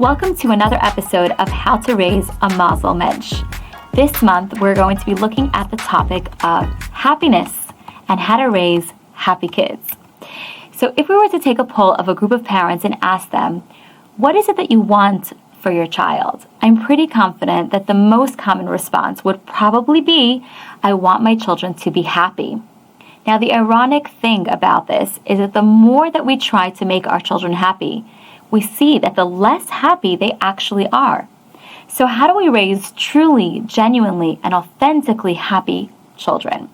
Welcome to another episode of How to Raise a Mazel Mentch. This month, we're going to be looking at the topic of happiness and how to raise happy kids. So if we were to take a poll of a group of parents and ask them, what is it that you want for your child? I'm pretty confident that the most common response would probably be, I want my children to be happy. Now, the ironic thing about this is that the more that we try to make our children happy, we see that the less happy they actually are. So how do we raise truly, genuinely, and authentically happy children?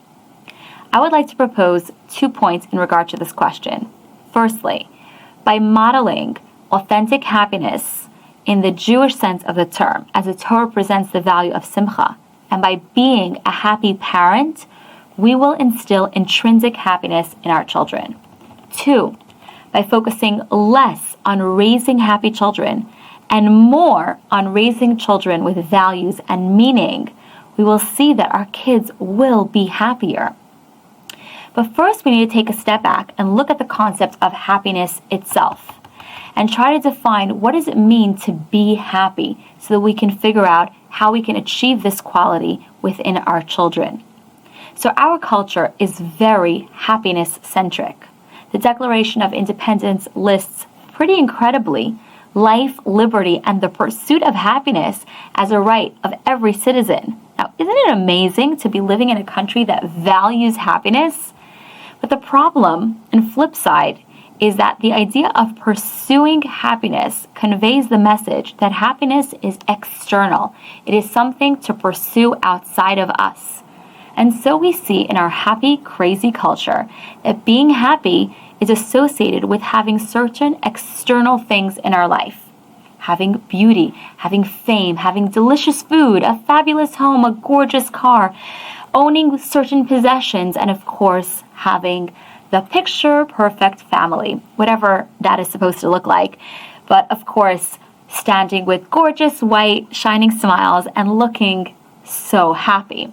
I would like to propose 2 points in regard to this question. Firstly, by modeling authentic happiness in the Jewish sense of the term, as the Torah presents the value of simcha, and by being a happy parent, we will instill intrinsic happiness in our children. 2, by focusing less on raising happy children and more on raising children with values and meaning, we will see that our kids will be happier. But first, we need to take a step back and look at the concept of happiness itself and try to define what does it mean to be happy so that we can figure out how we can achieve this quality within our children. So our culture is very happiness-centric. The Declaration of Independence lists pretty incredibly life, liberty, and the pursuit of happiness as a right of every citizen. Now, isn't it amazing to be living in a country that values happiness? But the problem and flip side is that the idea of pursuing happiness conveys the message that happiness is external. It is something to pursue outside of us. And so we see in our happy, crazy culture that being happy is associated with having certain external things in our life. Having beauty, having fame, having delicious food, a fabulous home, a gorgeous car, owning certain possessions, and of course, having the picture-perfect family, whatever that is supposed to look like. But of course, standing with gorgeous, white, shining smiles and looking so happy.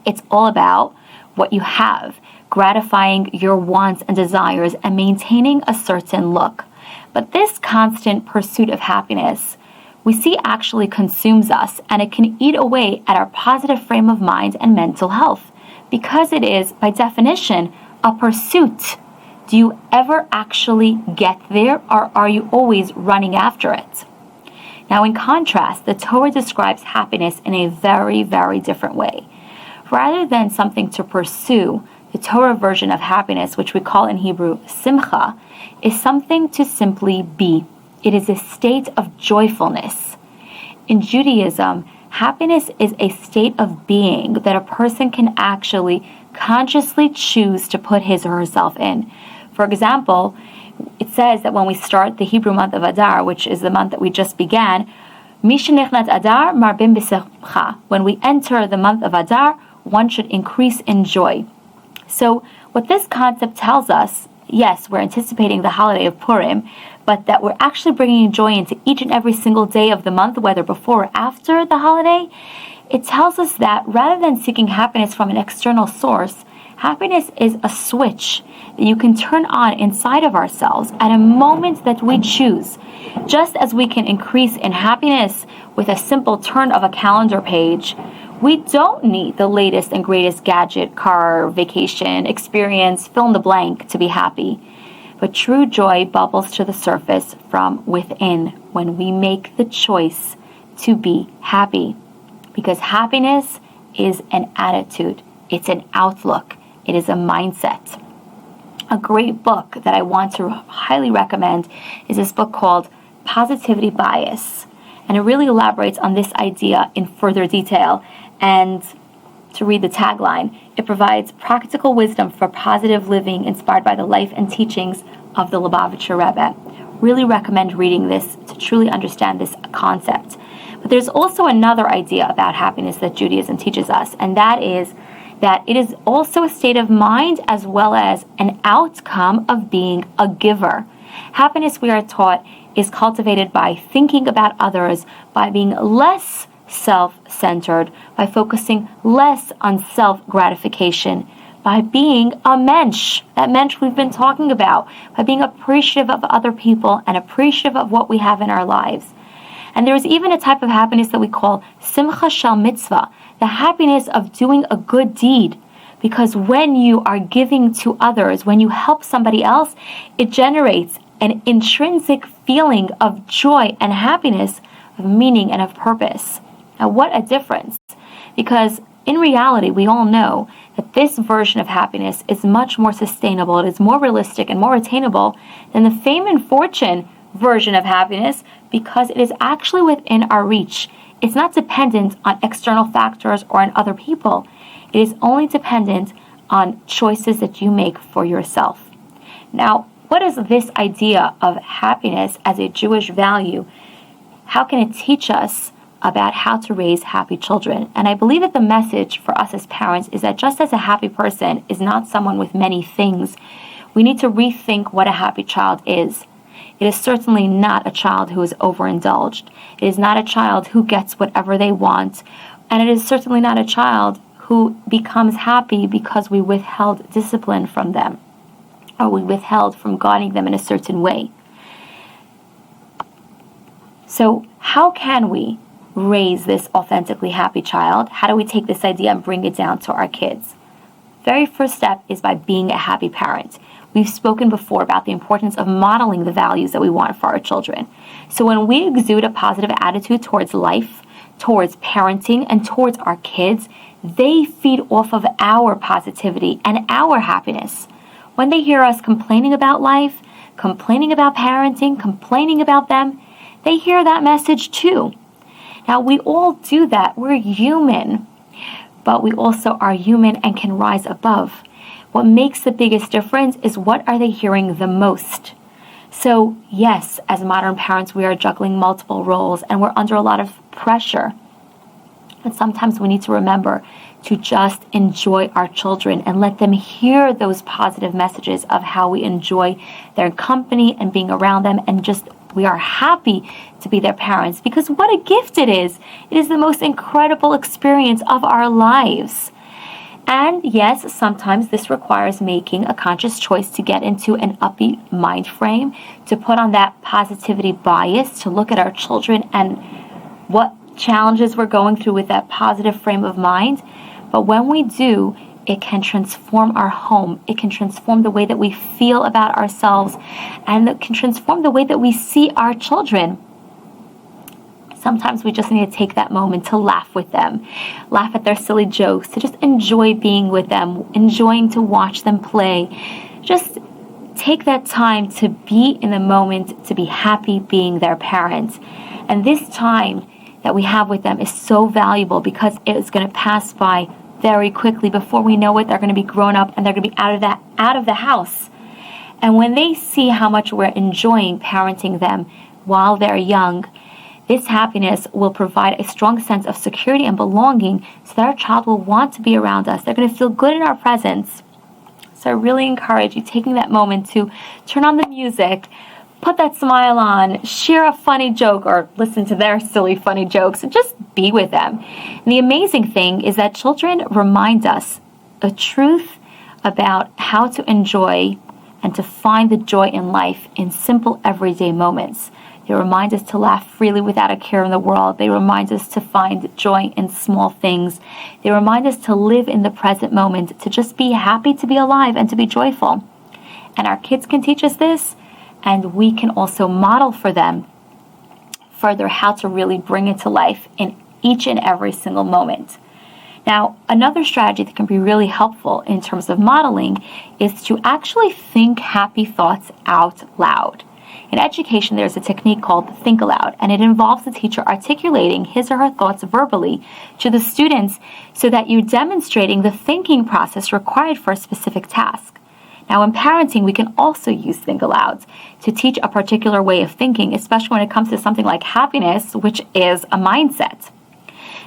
It's all about what you have, gratifying your wants and desires and maintaining a certain look. But this constant pursuit of happiness, we see actually consumes us, and it can eat away at our positive frame of mind and mental health because it is, by definition, a pursuit. Do you ever actually get there, or are you always running after it? Now, in contrast, the Torah describes happiness in a very, very different way. Rather than something to pursue, the Torah version of happiness, which we call in Hebrew simcha, is something to simply be. It is a state of joyfulness. In Judaism, happiness is a state of being that a person can actually consciously choose to put his or herself in. For example, it says that when we start the Hebrew month of Adar, which is the month that we just began, Mishenechnat Adar marbim b'simcha. When we enter the month of Adar, one should increase in joy. So what this concept tells us, yes, we're anticipating the holiday of Purim, but that we're actually bringing joy into each and every single day of the month, whether before or after the holiday. It tells us that rather than seeking happiness from an external source, happiness is a switch that you can turn on inside of ourselves at a moment that we choose. Just as we can increase in happiness with a simple turn of a calendar page, we don't need the latest and greatest gadget, car, vacation, experience, fill in the blank to be happy. But true joy bubbles to the surface from within when we make the choice to be happy. Because happiness is an attitude, it's an outlook, it is a mindset. A great book that I want to highly recommend is this book called Positivity Bias. And it really elaborates on this idea in further detail. And to read the tagline, it provides practical wisdom for positive living inspired by the life and teachings of the Lubavitcher Rebbe. Really recommend reading this to truly understand this concept. But there's also another idea about happiness that Judaism teaches us, and that is that it is also a state of mind as well as an outcome of being a giver. Happiness, we are taught, is cultivated by thinking about others, by being less self-centered, by focusing less on self-gratification, by being a mensch, that mensch we've been talking about, by being appreciative of other people and appreciative of what we have in our lives. And there is even a type of happiness that we call simcha shel mitzvah, the happiness of doing a good deed. Because when you are giving to others, when you help somebody else, it generates an intrinsic feeling of joy and happiness, of meaning and of purpose. Now, what a difference. Because in reality, we all know that this version of happiness is much more sustainable, it is more realistic and more attainable than the fame and fortune version of happiness, because it is actually within our reach. It's not dependent on external factors or on other people. It is only dependent on choices that you make for yourself. Now, what is this idea of happiness as a Jewish value? How can it teach us about how to raise happy children? And I believe that the message for us as parents is that just as a happy person is not someone with many things, we need to rethink what a happy child is. It is certainly not a child who is overindulged. It is not a child who gets whatever they want. And it is certainly not a child who becomes happy because we withheld discipline from them, or we withheld from guiding them in a certain way. So how can we raise this authentically happy child? How do we take this idea and bring it down to our kids? Very first step is by being a happy parent. We've spoken before about the importance of modeling the values that we want for our children. So when we exude a positive attitude towards life, towards parenting, and towards our kids, they feed off of our positivity and our happiness. When they hear us complaining about life, complaining about parenting, complaining about them, they hear that message too. Now, we all do that. We're human, but we also are human and can rise above. What makes the biggest difference is what are they hearing the most. So yes, as modern parents, we are juggling multiple roles and we're under a lot of pressure. And sometimes we need to remember to just enjoy our children and let them hear those positive messages of how we enjoy their company and being around them, and just we are happy to be their parents, because what a gift it is. It is the most incredible experience of our lives. And yes, sometimes this requires making a conscious choice to get into an upbeat mind frame, to put on that positivity bias, to look at our children and what challenges we're going through with that positive frame of mind. But when we do, it can transform our home. It can transform the way that we feel about ourselves, and it can transform the way that we see our children. Sometimes we just need to take that moment to laugh with them, laugh at their silly jokes, to just enjoy being with them, enjoying to watch them play. Just take that time to be in the moment, to be happy being their parent. And this time that we have with them is so valuable, because it is going to pass by very quickly. Before we know it, they're going to be grown up and they're going to be out of the house. And when they see how much we're enjoying parenting them while they're young, this happiness will provide a strong sense of security and belonging, so that our child will want to be around us. They're going to feel good in our presence. So I really encourage you taking that moment to turn on the music, put that smile on, share a funny joke, or listen to their silly funny jokes, and just be with them. And the amazing thing is that children remind us the truth about how to enjoy and to find the joy in life in simple everyday moments. They remind us to laugh freely without a care in the world. They remind us to find joy in small things. They remind us to live in the present moment, to just be happy to be alive and to be joyful. And our kids can teach us this, and we can also model for them further how to really bring it to life in each and every single moment. Now, another strategy that can be really helpful in terms of modeling is to actually think happy thoughts out loud. In education, there's a technique called Think Aloud, and it involves the teacher articulating his or her thoughts verbally to the students, so that you're demonstrating the thinking process required for a specific task. Now, in parenting, we can also use Think Aloud to teach a particular way of thinking, especially when it comes to something like happiness, which is a mindset.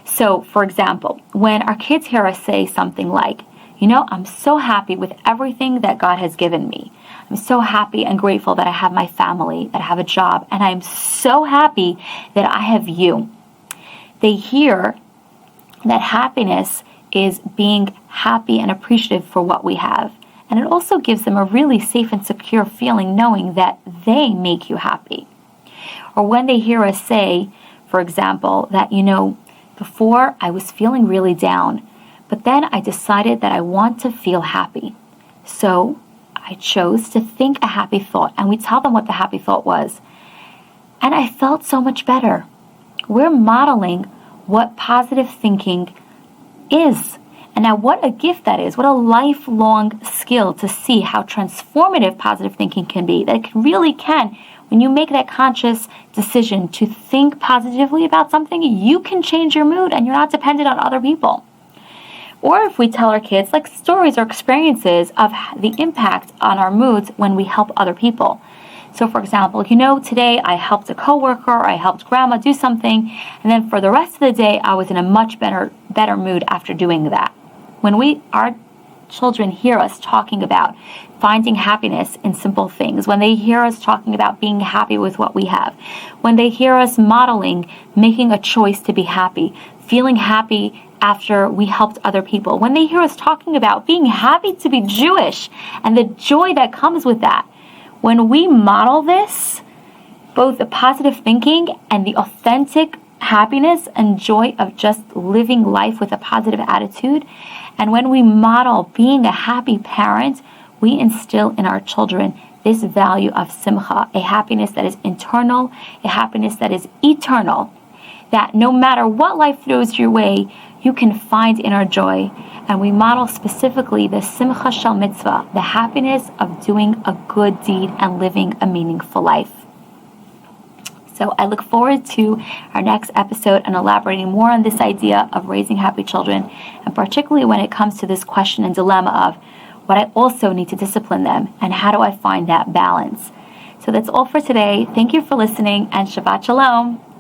So, for example, when our kids hear us say something like, I'm so happy with everything that God has given me. I'm so happy and grateful that I have my family, that I have a job, and I'm so happy that I have you. They hear that happiness is being happy and appreciative for what we have. And it also gives them a really safe and secure feeling knowing that they make you happy. Or when they hear us say, for example, that, before I was feeling really down, but then I decided that I want to feel happy. So I chose to think a happy thought, and we tell them what the happy thought was. And I felt so much better. We're modeling what positive thinking is. And now what a gift that is. What a lifelong skill to see how transformative positive thinking can be. That it really can. When you make that conscious decision to think positively about something, you can change your mood and you're not dependent on other people. Or if we tell our kids like stories or experiences of the impact on our moods when we help other people. So for example, today I helped a coworker, or I helped grandma do something, and then for the rest of the day I was in a much better mood after doing that. When our children hear us talking about finding happiness in simple things, when they hear us talking about being happy with what we have, when they hear us modeling making a choice to be happy, feeling happy after we helped other people, when they hear us talking about being happy to be Jewish and the joy that comes with that, when we model this, both the positive thinking and the authentic happiness and joy of just living life with a positive attitude, and when we model being a happy parent, we instill in our children this value of simcha, a happiness that is internal, a happiness that is eternal, that no matter what life throws your way, you can find inner joy. And we model specifically the simcha shel mitzvah, the happiness of doing a good deed and living a meaningful life. So I look forward to our next episode and elaborating more on this idea of raising happy children, and particularly when it comes to this question and dilemma of what I also need to discipline them and how do I find that balance. So that's all for today. Thank you for listening, and Shabbat Shalom.